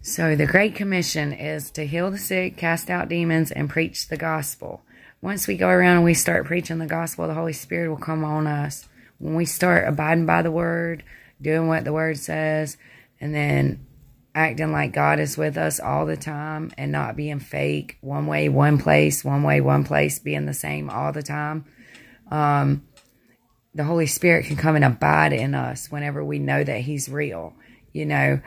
So the Great Commission is to heal the sick, cast out demons, and preach the gospel. Once we go around and we start preaching the gospel, the Holy Spirit will come on us. When we start abiding by the word, doing what the word says, and then acting like God is with us all the time and not being fake, one way, one place, one way, one place, being the same all the time, the Holy Spirit can come and abide in us whenever we know that He's real. You know,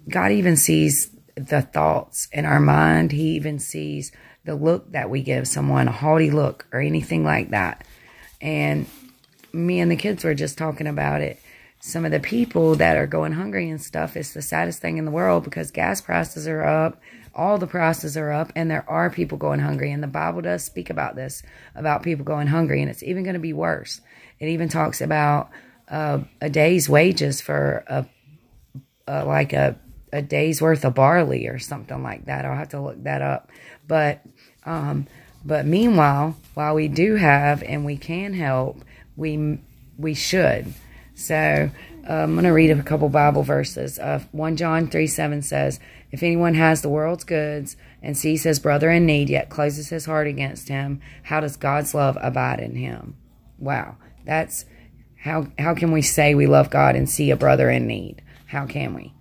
God even sees the thoughts in our mind. He even sees the look that we give someone, a haughty look or anything like that. And me and the kids were just talking about it. Some of the people that are going hungry and stuff, it's the saddest thing in the world because gas prices are up, all the prices are up, and there are people going hungry. And the Bible does speak about this, about people going hungry, and it's even going to be worse. It even talks about a day's wages for a day's worth of barley or something like that. I'll have to look that up. But meanwhile, while we do have and we can help, we should. So I'm going to read a couple Bible verses. 1 John 3:7 says, if anyone has the world's goods and sees his brother in need, yet closes his heart against him, how does God's love abide in him? Wow. That's how can we say we love God and see a brother in need? How can we?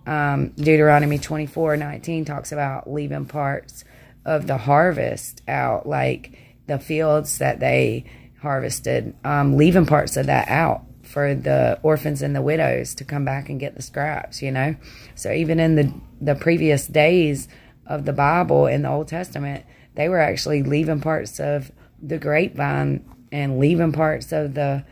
Deuteronomy 24:19 talks about leaving parts of the harvest out, like the fields that they harvested, leaving parts of that out for the orphans and the widows to come back and get the scraps, you know. So even in the previous days of the Bible in the Old Testament, they were actually leaving parts of the grapevine and leaving parts of the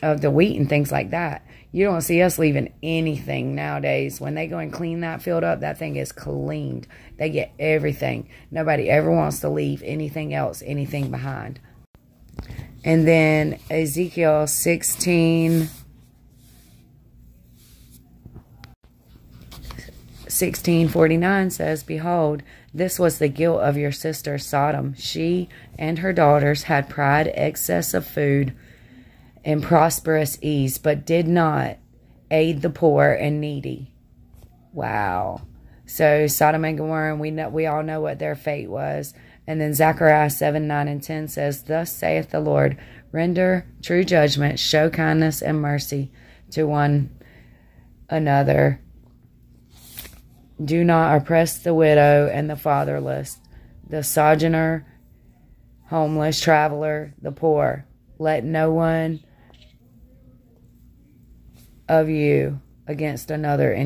wheat and things like that. You don't see us leaving anything nowadays. When they go and clean that field up, that thing is cleaned. They get everything. Nobody ever wants to leave anything else, anything behind. And then Ezekiel 16:49 says, behold, this was the guilt of your sister Sodom. She and her daughters had pride, excess of food, and prosperous ease, but did not aid the poor and needy. Wow. So Sodom and Gomorrah, we all know what their fate was. And then Zechariah 7:9-10 says, thus saith the Lord, render true judgment, show kindness and mercy to one another. Do not oppress the widow and the fatherless, the sojourner, homeless, traveler, the poor. Let no one of you against another